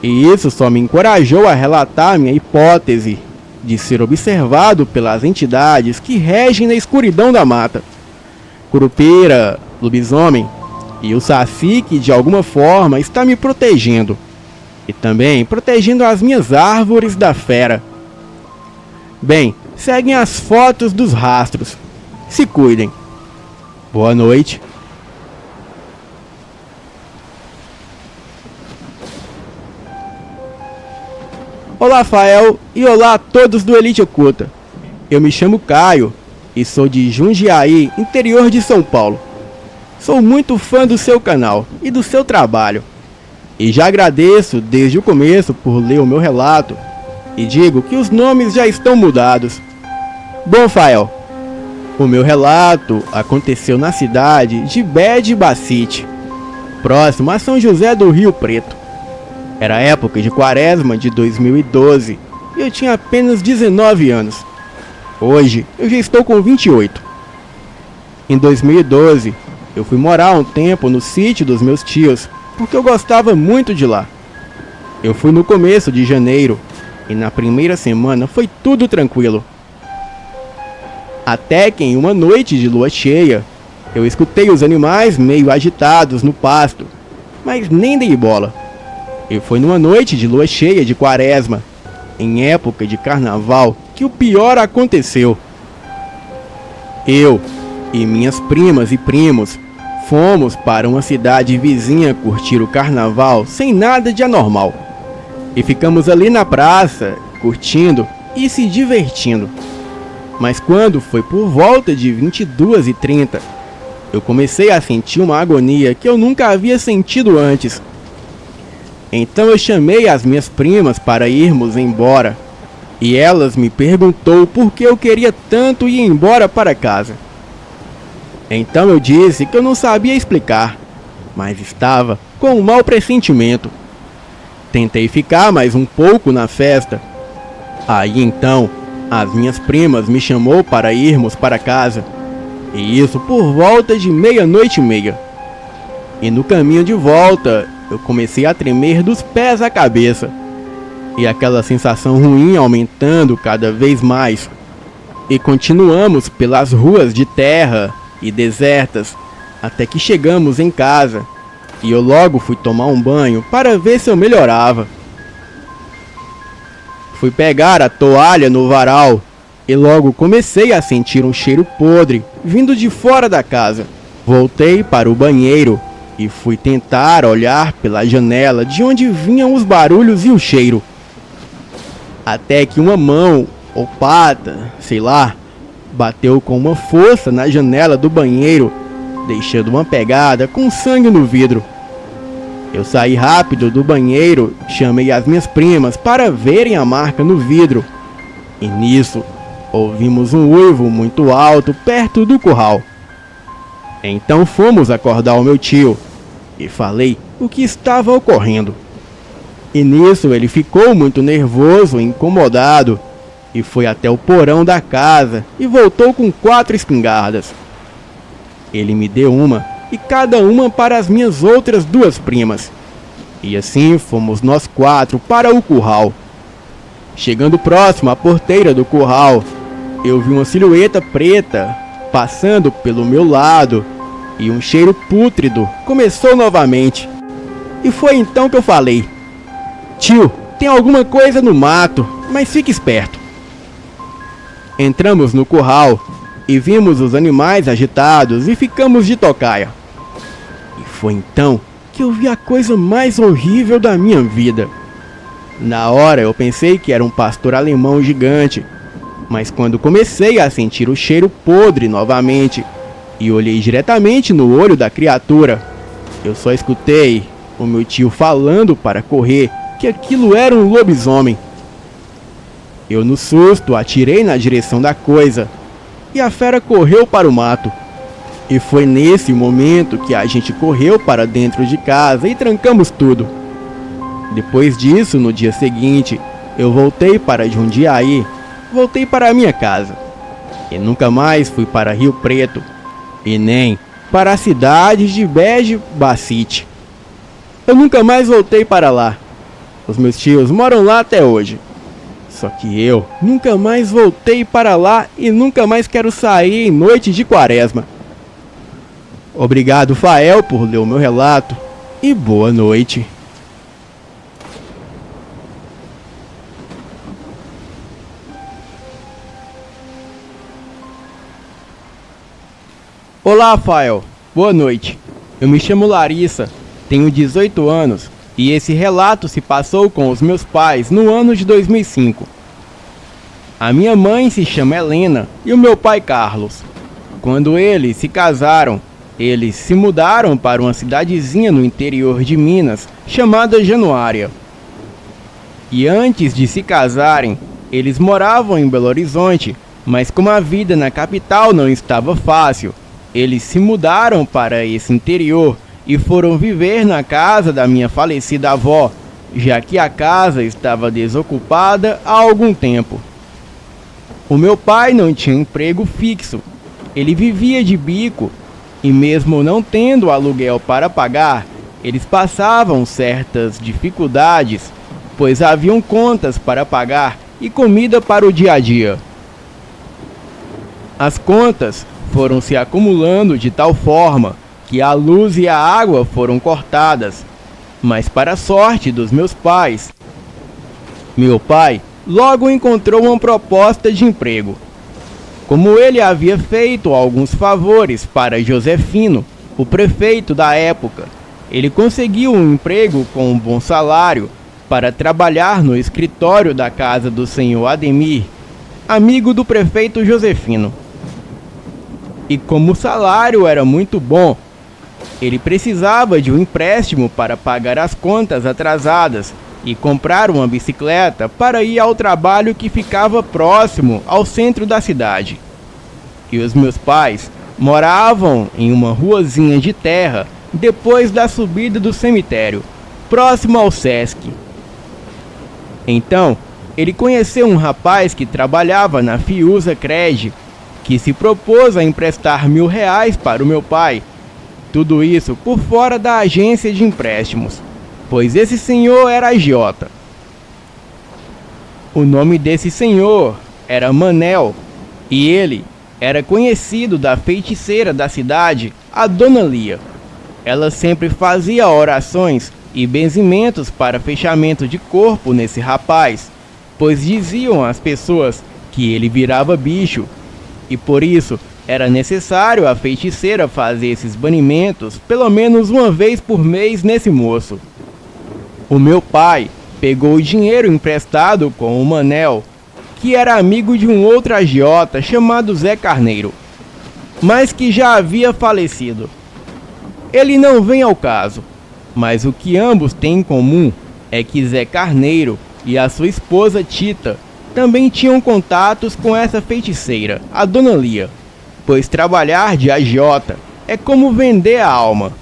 E isso só me encorajou a relatar minha hipótese de ser observado pelas entidades que regem na escuridão da mata. Curupira, lobisomem e o saci que de alguma forma está me protegendo. E também protegendo as minhas árvores da fera. Bem, seguem as fotos dos rastros. Se cuidem. Boa noite. Olá, Fael, e olá a todos do Elite Oculta. Eu me chamo Caio e sou de Jundiaí, interior de São Paulo. Sou muito fã do seu canal e do seu trabalho. E já agradeço desde o começo por ler o meu relato e digo que os nomes já estão mudados. Bom, Fael, o meu relato aconteceu na cidade de Bede Bacite, próximo a São José do Rio Preto. Era a época de quaresma de 2012 e eu tinha apenas 19 anos. Hoje eu já estou com 28. Em 2012 eu fui morar um tempo no sítio dos meus tios, porque eu gostava muito de lá. Eu fui no começo de janeiro e na primeira semana foi tudo tranquilo. Até que em uma noite de lua cheia, eu escutei os animais meio agitados no pasto, mas nem dei bola. E foi numa noite de lua cheia de quaresma, em época de carnaval, que o pior aconteceu. Eu e minhas primas e primos fomos para uma cidade vizinha curtir o carnaval sem nada de anormal. E ficamos ali na praça, curtindo e se divertindo. Mas quando foi por volta de 22h30, eu comecei a sentir uma agonia que eu nunca havia sentido antes. Então eu chamei as minhas primas para irmos embora. E elas me perguntou por que eu queria tanto ir embora para casa. Então eu disse que eu não sabia explicar, mas estava com um mau pressentimento. Tentei ficar mais um pouco na festa. Aí então, as minhas primas me chamou para irmos para casa. E isso por volta de 00:30. E no caminho de volta, eu comecei a tremer dos pés à cabeça. E aquela sensação ruim aumentando cada vez mais. E continuamos pelas ruas de terra e desertas, até que chegamos em casa, e eu logo fui tomar um banho para ver se eu melhorava. Fui pegar a toalha no varal, e logo comecei a sentir um cheiro podre, vindo de fora da casa. Voltei para o banheiro, e fui tentar olhar pela janela de onde vinham os barulhos e o cheiro. Até que uma mão ou pata, sei lá, bateu com uma força na janela do banheiro, deixando uma pegada com sangue no vidro. Eu saí rápido do banheiro, chamei as minhas primas para verem a marca no vidro. E nisso, ouvimos um uivo muito alto perto do curral. Então fomos acordar o meu tio e falei o que estava ocorrendo. E nisso ele ficou muito nervoso e incomodado e foi até o porão da casa e voltou com 4 espingardas. Ele me deu uma e cada uma para as minhas outras 2 primas. E assim fomos nós 4 para o curral. Chegando próximo à porteira do curral, eu vi uma silhueta preta passando pelo meu lado e um cheiro pútrido começou novamente. E foi então que eu falei: tio, tem alguma coisa no mato, mas fique esperto. Entramos no curral e vimos os animais agitados e ficamos de tocaia. E foi então que eu vi a coisa mais horrível da minha vida. Na hora eu pensei que era um pastor alemão gigante, mas quando comecei a sentir o cheiro podre novamente e olhei diretamente no olho da criatura, eu só escutei o meu tio falando para correr que aquilo era um lobisomem. Eu no susto atirei na direção da coisa e a fera correu para o mato. E foi nesse momento que a gente correu para dentro de casa e trancamos tudo. Depois disso, no dia seguinte, eu voltei para Jundiaí, voltei para a minha casa. E nunca mais fui para Rio Preto, e nem para a cidade de Bege Bacite. Eu nunca mais voltei para lá. Os meus tios moram lá até hoje. Só que eu nunca mais voltei para lá e nunca mais quero sair em noite de quaresma. Obrigado, Fael, por ler o meu relato e boa noite. Olá, Fael. Boa noite. Eu me chamo Larissa, tenho 18 anos e esse relato se passou com os meus pais no ano de 2005. A minha mãe se chama Helena e o meu pai Carlos. Quando eles se casaram, eles se mudaram para uma cidadezinha no interior de Minas, chamada Januária. E antes de se casarem, eles moravam em Belo Horizonte, mas como a vida na capital não estava fácil, eles se mudaram para esse interior e foram viver na casa da minha falecida avó, já que a casa estava desocupada há algum tempo. O meu pai não tinha emprego fixo, ele vivia de bico, e mesmo não tendo aluguel para pagar, eles passavam certas dificuldades, pois haviam contas para pagar e comida para o dia a dia. As contas foram se acumulando de tal forma que a luz e a água foram cortadas, mas para a sorte dos meus pais, meu pai logo encontrou uma proposta de emprego. Como ele havia feito alguns favores para Josefino, o prefeito da época, ele conseguiu um emprego com um bom salário para trabalhar no escritório da casa do senhor Ademir, amigo do prefeito Josefino. E como o salário era muito bom, ele precisava de um empréstimo para pagar as contas atrasadas e comprar uma bicicleta para ir ao trabalho que ficava próximo ao centro da cidade. E os meus pais moravam em uma ruazinha de terra depois da subida do cemitério, próximo ao Sesc. Então, ele conheceu um rapaz que trabalhava na Fiuza Cred, que se propôs a emprestar R$1.000 para o meu pai. Tudo isso por fora da agência de empréstimos, pois esse senhor era agiota. O nome desse senhor era Manel, e ele era conhecido da feiticeira da cidade, a Dona Lia. Ela sempre fazia orações e benzimentos para fechamento de corpo nesse rapaz, pois diziam as pessoas que ele virava bicho, e por isso era necessário a feiticeira fazer esses banimentos pelo menos uma vez por mês nesse moço. O meu pai pegou o dinheiro emprestado com o Manel que era amigo de um outro agiota chamado Zé Carneiro, mas que já havia falecido. Ele não vem ao caso, mas o que ambos têm em comum é que Zé Carneiro e a sua esposa Tita também tinham contatos com essa feiticeira, a Dona Lia, pois trabalhar de agiota é como vender a alma.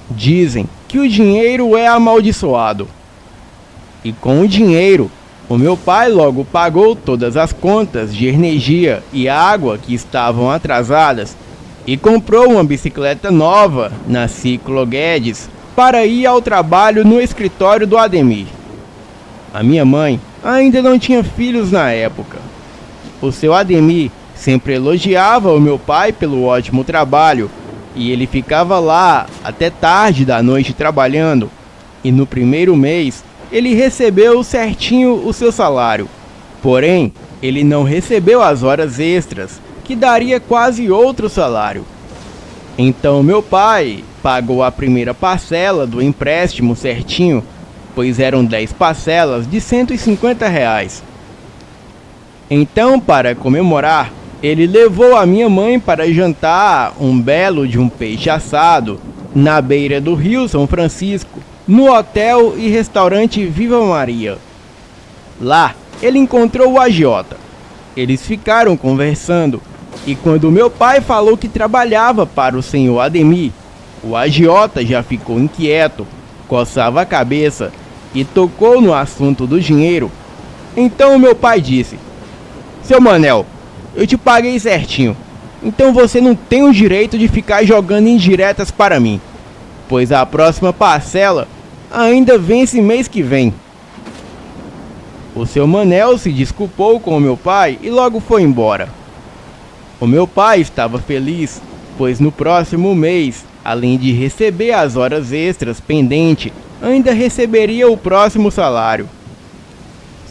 Dizem que o dinheiro é amaldiçoado. E com o dinheiro, o meu pai logo pagou todas as contas de energia e água que estavam atrasadas e comprou uma bicicleta nova na Ciclo Guedes para ir ao trabalho no escritório do Ademir. A minha mãe ainda não tinha filhos na época. O seu Ademir sempre elogiava o meu pai pelo ótimo trabalho e ele ficava lá até tarde da noite trabalhando, e no primeiro mês ele recebeu certinho o seu salário. Porém, ele não recebeu as horas extras, que daria quase outro salário. Então meu pai pagou a primeira parcela do empréstimo certinho, pois eram 10 parcelas de R$ 150. Então, para comemorar, ele levou a minha mãe para jantar um belo de um peixe assado na beira do Rio São Francisco, no hotel e restaurante Viva Maria. Lá, ele encontrou o agiota. Eles ficaram conversando, e quando meu pai falou que trabalhava para o senhor Ademir, o agiota já ficou inquieto, coçava a cabeça e tocou no assunto do dinheiro. Então meu pai disse: "Seu Manel, eu te paguei certinho, então você não tem o direito de ficar jogando indiretas para mim, pois a próxima parcela ainda vence mês que vem." O seu Manel se desculpou com o meu pai e logo foi embora. O meu pai estava feliz, pois no próximo mês, além de receber as horas extras pendentes, ainda receberia o próximo salário.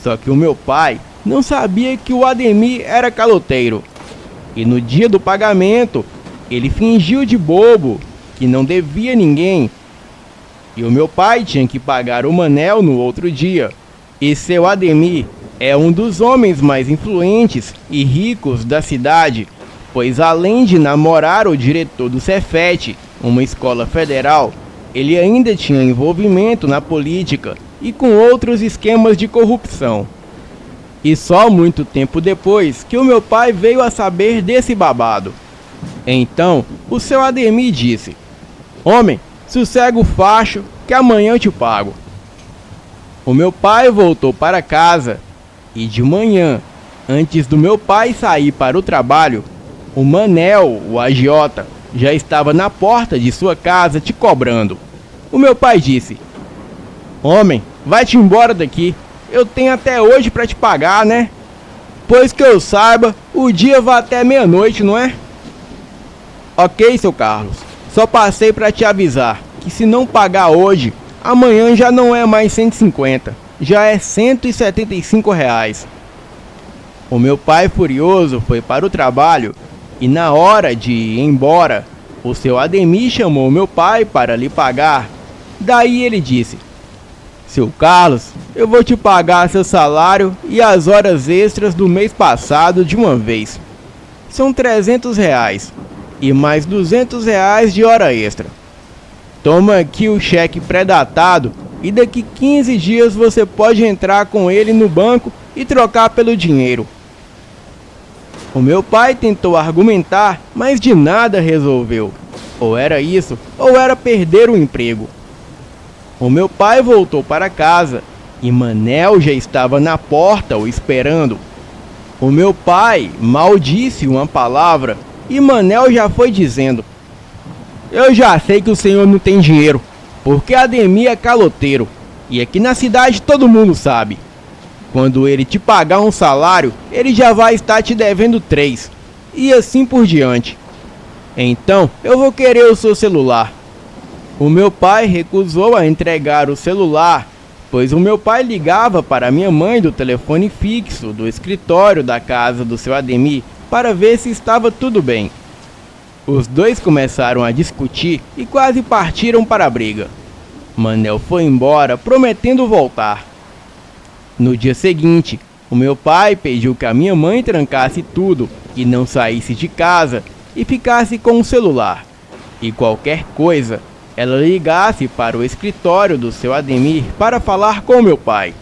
Só que o meu pai não sabia que o Ademir era caloteiro, e no dia do pagamento, ele fingiu de bobo que não devia ninguém, e o meu pai tinha que pagar o Manel no outro dia. E seu Ademir é um dos homens mais influentes e ricos da cidade, pois além de namorar o diretor do Cefet, uma escola federal, ele ainda tinha envolvimento na política e com outros esquemas de corrupção. E só muito tempo depois que o meu pai veio a saber desse babado. Então, o seu Ademir disse: "Homem, sossega o facho, que amanhã eu te pago." O meu pai voltou para casa e de manhã, antes do meu pai sair para o trabalho, o Manel, o agiota, já estava na porta de sua casa te cobrando. O meu pai disse: "Homem, vai-te embora daqui. Eu tenho até hoje para te pagar, né? Pois que eu saiba, o dia vai até meia-noite, não é?" "Ok, seu Carlos. Só passei para te avisar que se não pagar hoje, amanhã já não é mais 150, já é R$ 175. O meu pai, furioso, foi para o trabalho e na hora de ir embora, o seu Ademir chamou meu pai para lhe pagar. Daí ele disse: "Seu Carlos, eu vou te pagar seu salário e as horas extras do mês passado de uma vez. São R$ 300 e mais R$ 200 de hora extra. Toma aqui o cheque pré-datado e daqui 15 dias você pode entrar com ele no banco e trocar pelo dinheiro." O meu pai tentou argumentar, mas de nada resolveu. Ou era isso, ou era perder o emprego. O meu pai voltou para casa e Manel já estava na porta o esperando. O meu pai mal disse uma palavra e Manel já foi dizendo: "Eu já sei que o senhor não tem dinheiro, porque Ademir é caloteiro, e aqui na cidade todo mundo sabe. Quando ele te pagar um salário, ele já vai estar te devendo 3, e assim por diante. Então, eu vou querer o seu celular." O meu pai recusou a entregar o celular, pois o meu pai ligava para minha mãe do telefone fixo do escritório da casa do seu Ademir para ver se estava tudo bem. Os dois começaram a discutir e quase partiram para a briga. Manel foi embora prometendo voltar. No dia seguinte, O meu pai pediu que a minha mãe trancasse tudo e não saísse de casa e ficasse com o celular. E qualquer coisa, ela ligasse para o escritório do seu Ademir para falar com meu pai.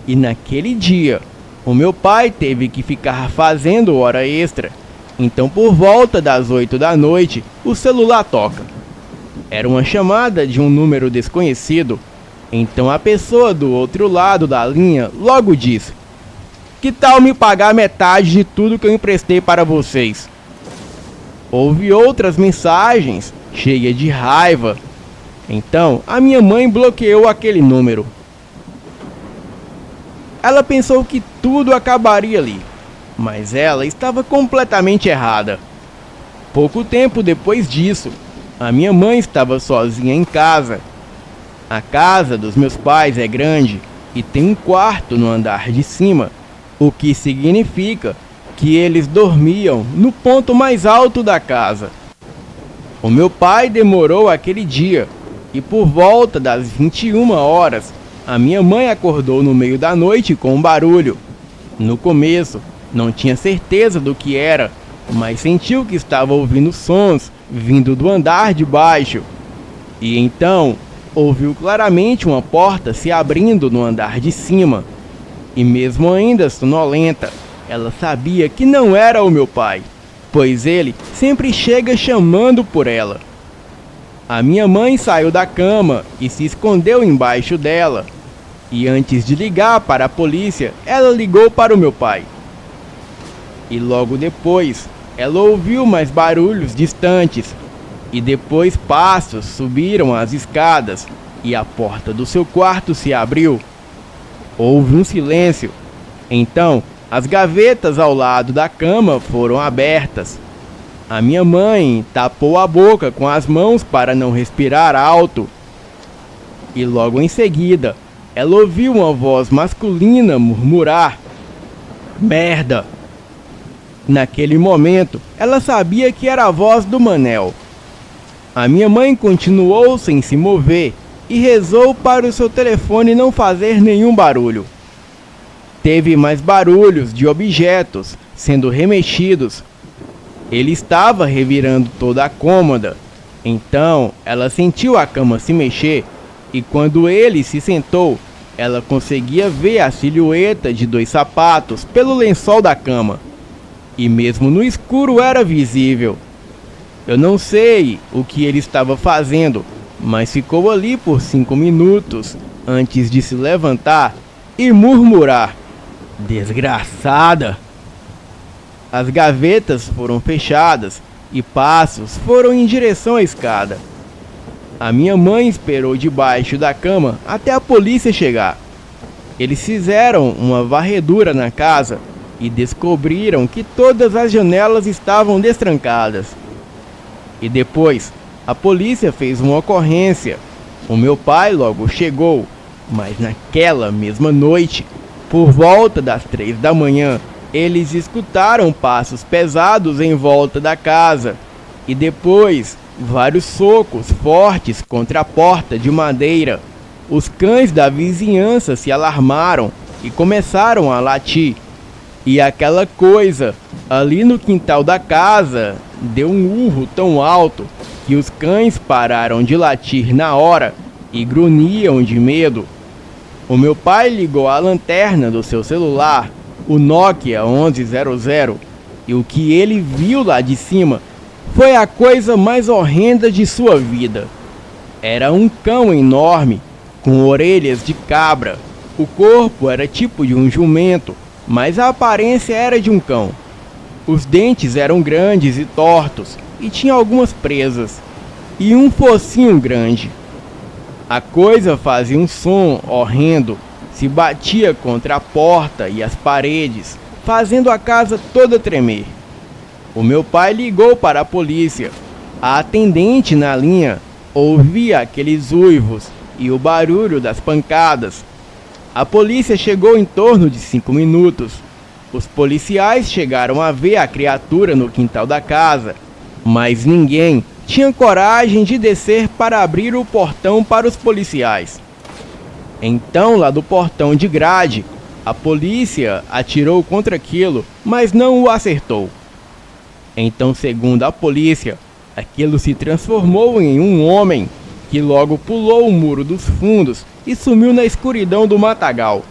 E naquele dia, o meu pai teve que ficar fazendo hora extra. Então, por volta das 8 da noite, o celular toca. Era uma chamada de um número desconhecido. Então a pessoa do outro lado da linha logo disse: "Que tal me pagar metade de tudo que eu emprestei para vocês?" Houve outras mensagens, cheia de raiva. Então a minha mãe bloqueou aquele número. Ela pensou que tudo acabaria ali, mas ela estava completamente errada. Pouco tempo depois disso, a minha mãe estava sozinha em casa. A casa dos meus pais é grande e tem um quarto no andar de cima, o que significa que eles dormiam no ponto mais alto da casa. O meu pai demorou aquele dia e por volta das 21 horas, a minha mãe acordou no meio da noite com um barulho. No começo, não tinha certeza do que era, mas sentiu que estava ouvindo sons vindo do andar de baixo. E então ouviu claramente uma porta se abrindo no andar de cima. E mesmo ainda sonolenta, ela sabia que não era o meu pai, pois ele sempre chega chamando por ela. A minha mãe saiu da cama e se escondeu embaixo dela. E antes de ligar para a polícia, ela ligou para o meu pai. E logo depois, ela ouviu mais barulhos distantes. E depois passos subiram as escadas e a porta do seu quarto se abriu. Houve um silêncio. Então, as gavetas ao lado da cama foram abertas. A minha mãe tapou a boca com as mãos para não respirar alto. E logo em seguida, ela ouviu uma voz masculina murmurar: "Merda!" Naquele momento, ela sabia que era a voz do Manel. A minha mãe continuou sem se mover e rezou para o seu telefone não fazer nenhum barulho. Teve mais barulhos de objetos sendo remexidos. Ele estava revirando toda a cômoda. Então, ela sentiu a cama se mexer e quando ele se sentou, ela conseguia ver a silhueta de 2 sapatos pelo lençol da cama. E mesmo no escuro era visível. Eu não sei o que ele estava fazendo, mas ficou ali por 5 minutos antes de se levantar e murmurar: "Desgraçada!" As gavetas foram fechadas e passos foram em direção à escada. A minha mãe esperou debaixo da cama até a polícia chegar. Eles fizeram uma varredura na casa e descobriram que todas as janelas estavam destrancadas. E depois, a polícia fez uma ocorrência. O meu pai logo chegou, mas naquela mesma noite, por volta das 3 da manhã, eles escutaram passos pesados em volta da casa. E depois, vários socos fortes contra a porta de madeira. Os cães da vizinhança se alarmaram e começaram a latir. E aquela coisa ali no quintal da casa deu um urro tão alto que os cães pararam de latir na hora e grunhiam de medo. O meu pai ligou a lanterna do seu celular, o Nokia 1100, e o que ele viu lá de cima foi a coisa mais horrenda de sua vida. Era um cão enorme, com orelhas de cabra. O corpo era tipo de um jumento, mas a aparência era de um cão. Os dentes eram grandes e tortos, e tinha algumas presas, e um focinho grande. A coisa fazia um som horrendo, se batia contra a porta e as paredes, fazendo a casa toda tremer. O meu pai ligou para a polícia. A atendente na linha ouvia aqueles uivos e o barulho das pancadas. A polícia chegou em torno de 5 minutos. Os policiais chegaram a ver a criatura no quintal da casa, mas ninguém tinha coragem de descer para abrir o portão para os policiais. Então, lá do portão de grade, A polícia atirou contra aquilo, mas não o acertou. Então, segundo a polícia, aquilo se transformou em um homem que logo pulou o muro dos fundos e sumiu na escuridão do matagal,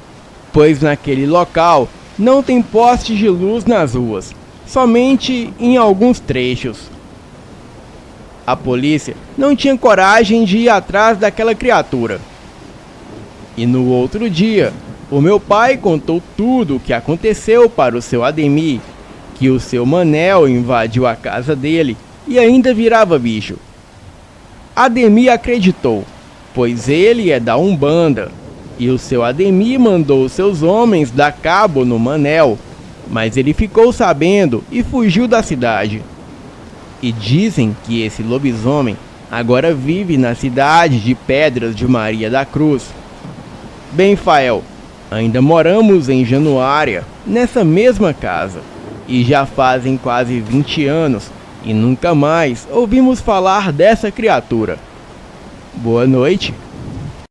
pois naquele local não tem postes de luz nas ruas, somente em alguns trechos. A polícia não tinha coragem de ir atrás daquela criatura. E no outro dia, o meu pai contou tudo o que aconteceu para o seu Ademir, que o seu Manel invadiu a casa dele e ainda virava bicho. Ademir acreditou, pois ele é da Umbanda, e o seu Ademir mandou seus homens dar cabo no Manel, mas ele ficou sabendo e fugiu da cidade. E dizem que esse lobisomem agora vive na cidade de Pedras de Maria da Cruz. Bem, Fael, ainda moramos em Januária, nessa mesma casa, e já fazem quase 20 anos e nunca mais ouvimos falar dessa criatura. Boa noite.